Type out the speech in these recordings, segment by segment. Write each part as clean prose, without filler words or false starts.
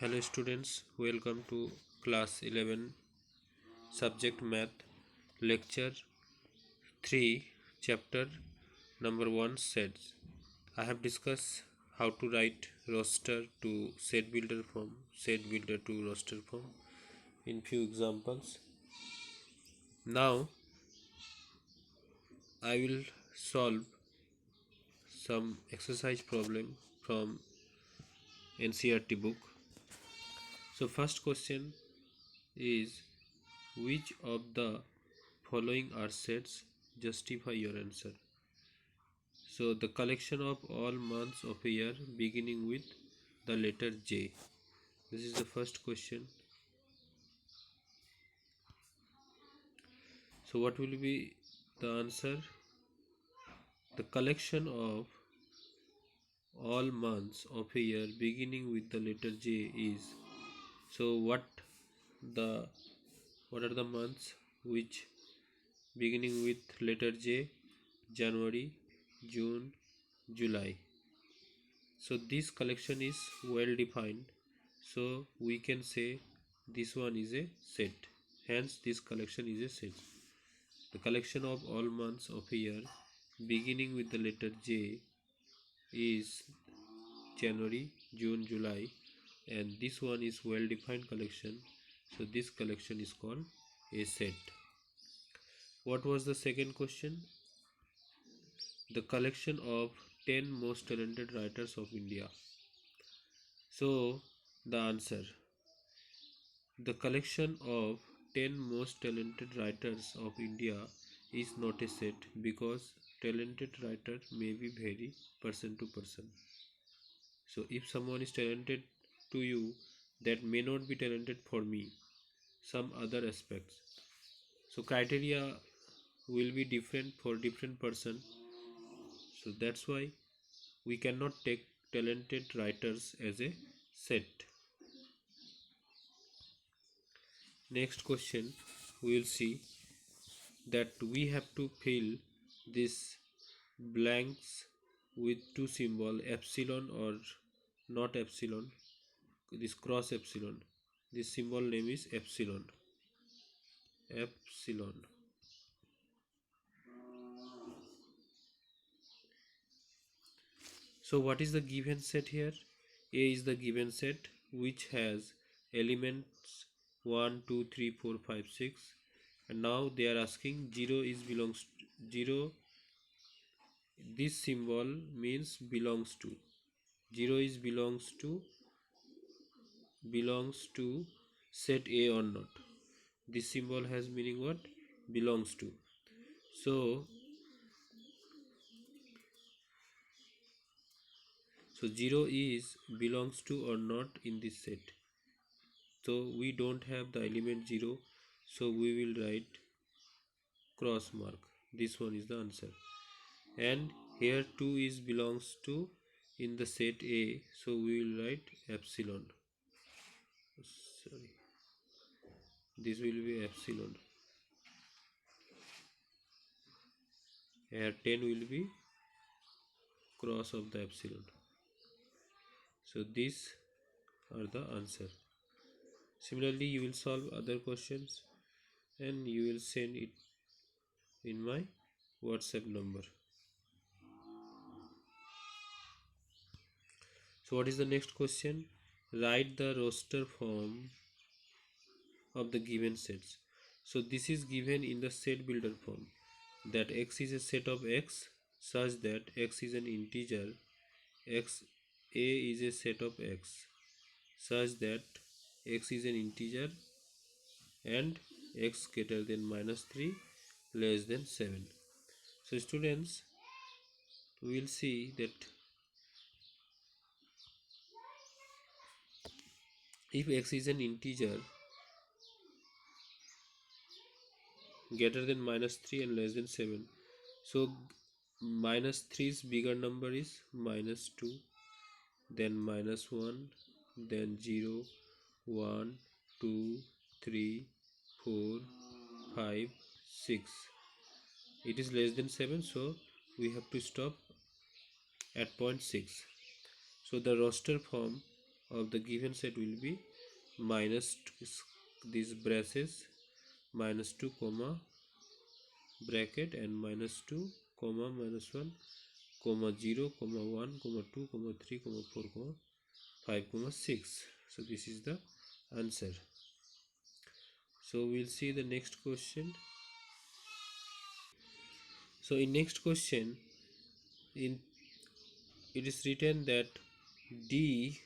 Hello students, welcome to class 11 subject math lecture 3 chapter number 1 sets. I have discussed how to write roster to set builder form, set builder to roster form in few examples. Now I will solve some exercise problem from NCERT book. So first question is, which of the following are sets? Justify your answer. So the collection of all months of a year beginning with the letter J. This is the first question. So what will be the answer? The collection of all months of a year beginning with the letter J is, so the what are the months which beginning with letter J? January, June, July. So this collection is well defined, so we can say this one is a set. Hence this collection is a set. The collection of all months of a year beginning with the letter J is January, June, July, and this one is well defined collection, so this collection is called a set. What was the second question? The collection of 10 most talented writers of India. So the answer, the collection of 10 most talented writers of India is not a set because talented writer may be vary person to person. So if someone is talented to you, that may not be talented for me, some other aspects. So criteria will be different for different person. So that's why we cannot take talented writers as a set. Next question, we will see that we have to fill this blanks with two symbol epsilon or not epsilon, this cross epsilon. This symbol name is epsilon. So what is the given set here? A is the given set which has elements 1 2 3 4 5 6, and now they are asking 0 is belongs to 0. This symbol means belongs to, 0 is belongs to set A or not. This symbol has meaning what? Belongs to. So 0 is belongs to or not in this set. So we don't have the element 0, so we will write cross mark. This one is the answer. And here 2 is belongs to in the set A, so we will write epsilon. Sorry, this will be epsilon. Here 10 will be cross of the epsilon. So these are the answer. Similarly, you will solve other questions and you will send it in my WhatsApp number. So what is the next question? Write the roster form of the given sets. So this is given in the set builder form, that x is a set of x such that x is an integer, x a is a set of x such that x is an integer and x greater than -3 less than 7. So students, we will see that if x is an integer greater than -3 and less than 7, so -3's bigger number is -2, then -1, then 0, 1, 2, 3, 4, 5, 6. It is less than 7, so we have to stop at point 6. So the roster form of the given set will be minus these braces minus 2 comma bracket and minus 2 comma minus 1 comma 0 comma 1 comma 2 comma 3 comma 4 comma 5 comma 6. So this is the answer. So we'll see the next question. So in next question, in it is written that d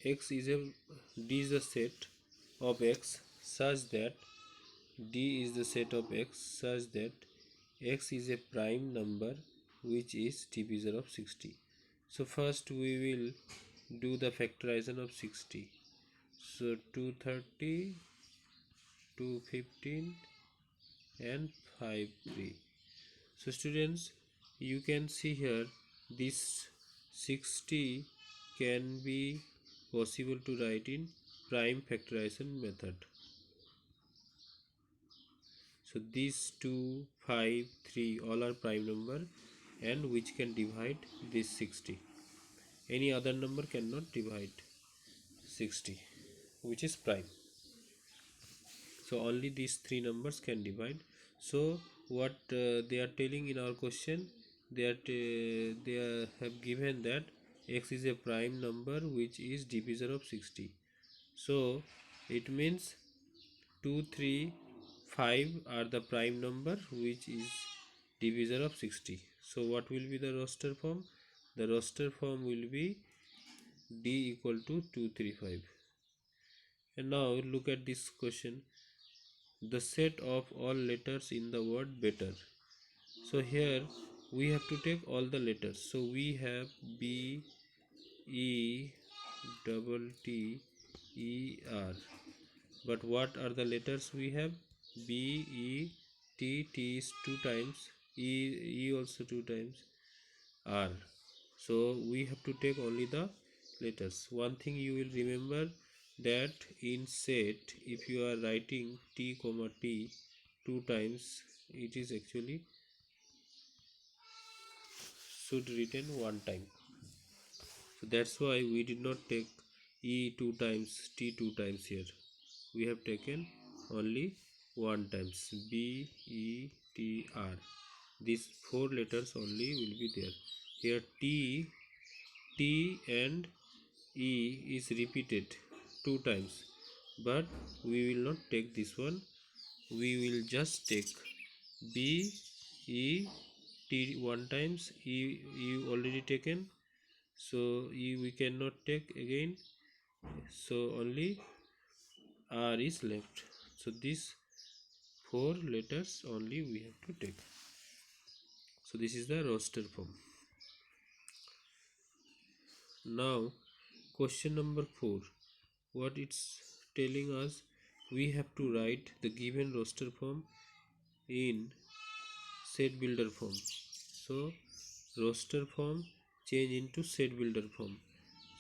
x is a d is the set of x such that d is the set of x such that x is a prime number which is divisor of 60. So first we will do the factorization of 60. So 230, 215 and 53. So students, you can see here this 60 can be possible to write in prime factorization method. So these 2, 5, 3 all are prime number and which can divide this 60. Any other number cannot divide 60 which is prime. So only these three numbers can divide. So what they are telling in our question, that have given that x is a prime number which is divisor of 60. So it means 2, 3, 5 are the prime number which is divisor of 60. So what will be the roster form? The roster form will be d equal to 2, 3, 5. And now look at this question. The set of all letters in the word better. So here we have to take all the letters. So we have B, E, double T, E, R. But what are the letters we have? B, E, T is 2 times, E also 2 times, R. So we have to take only the letters. One thing you will remember, that in set if you are writing T comma T 2 times, it is actually should written one time. So that's why we did not take E 2 times, T 2 times here. We have taken only one times, B, E, T, R. These 4 letters only will be there. Here T and E is repeated 2 times, but we will not take this one. We will just take B, E, T 1 times, E already taken, so E we cannot take again, so only R is left. So these 4 letters only we have to take. So this is the roster form. Now question number 4, what it's telling us, we have to write the given roster form in set builder form. So roster form change into set builder form.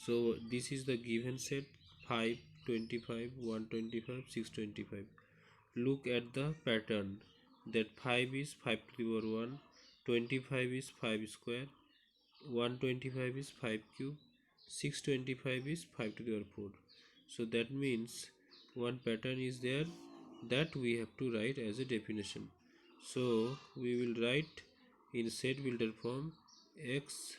So this is the given set 5, 25, 125, 625. Look at the pattern, that 5 is 5 to the power 1, 25 is 5 square, 125 is 5 cube, 625 is 5 to the power 4. So that means one pattern is there that we have to write as a definition. So we will write in set builder form x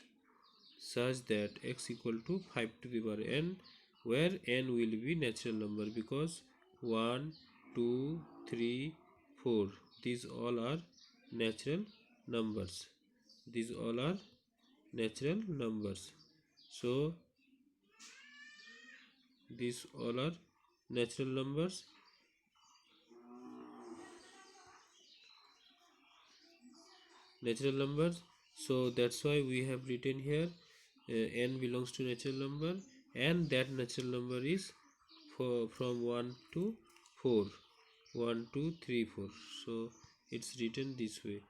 such that x equal to 5 to the power n, where n will be natural number, because 1, 2, 3, 4 these all are natural numbers. These all are natural numbers. So these all are natural numbers. So that's why we have written here n belongs to natural number, and that natural number is from 1 to 4, 1, 2, 3, 4. So it's written this way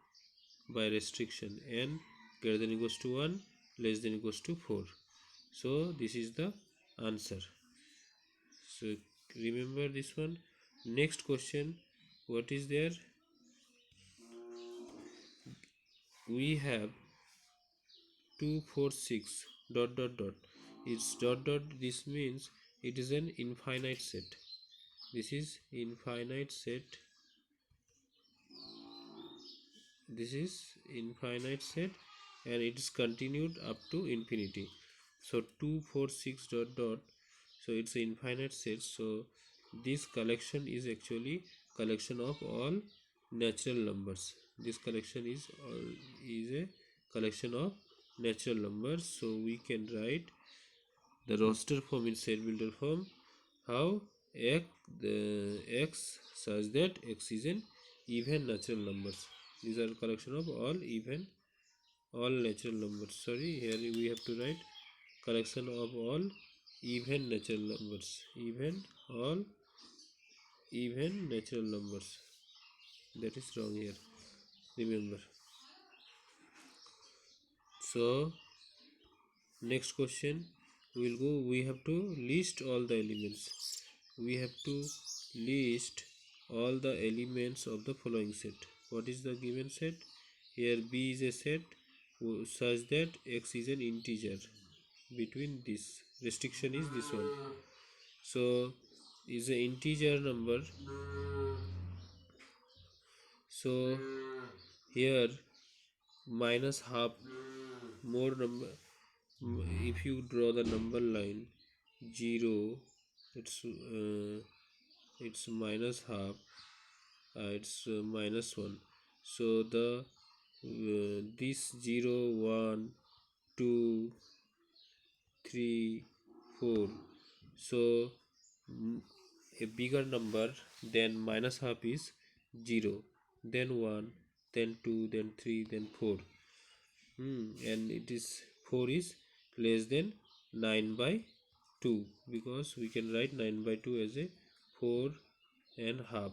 by restriction, n greater than equals to 1, less than equals to 4. So this is the answer. So remember this one. Next question, what is there? We have 2, 4, 6 dot dot dot. It's dot dot, this means it is an infinite set. This is infinite set. This is infinite set, and it is continued up to infinity. So 2 4 6 dot dot, so it's an infinite set. So this collection is actually collection of all natural numbers. This collection is a collection of natural numbers. So we can write the roster form in set builder form. How? X, the x such that x is an even natural numbers. These are collection of all natural numbers. Sorry, here we have to write collection of all even natural numbers. Even natural numbers. That is wrong here. Remember. So next question we'll go. We have to list all the elements. We have to list all the elements of the following set. What is the given set? Here B is a set such that x is an integer. Between this restriction is this one. So is an integer number. So here minus half, more number. If you draw the number line 0, it's minus half, it's minus 1. So the this 0 1 2 3 4, so a bigger number than minus half is 0, then 1, then 2, then 3, then 4. And it is 4 is less than 9 by 2, because we can write 9 by 2 as a 4 and half.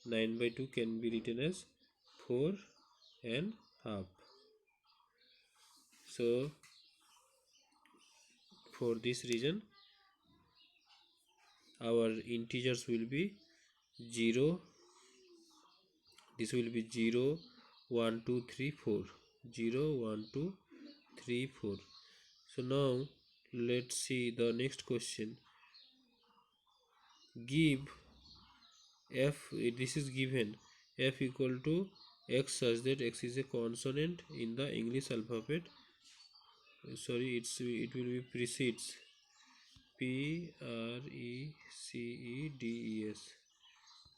9 by 2 can be written as 4 and half. So for this reason our integers will be 0. This will be 0 1 2 3 4, 0 1 2 3 4. So now let's see the next question. Give f, this is given, f equal to x such that x is a consonant in the English alphabet. Sorry, it will be precedes, precedes,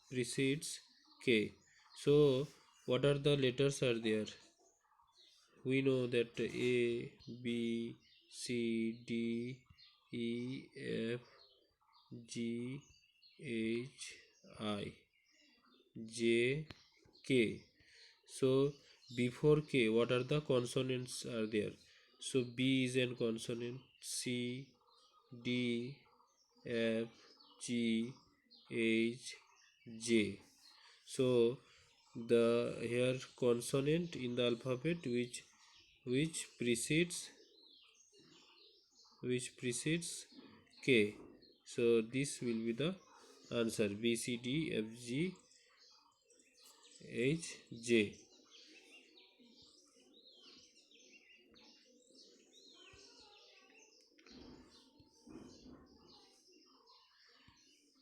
precedes k. So what are the letters are there? We know that A, B, C, D, E, F, G, H, I, J, K. So before K, what are the consonants are there? So B is an consonant, C, D, F, G, H, J. So the here consonant in the alphabet which precedes K. So this will be the answer, B, C, D, F, G, H, J.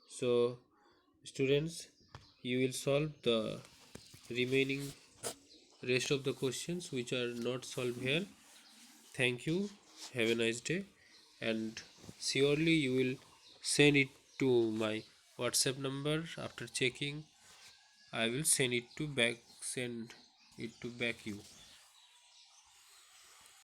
So students, you will solve the remaining rest of the questions which are not solved here. Thank you, have a nice day, and surely you will send it to my WhatsApp number. After checking, I will send it to back you.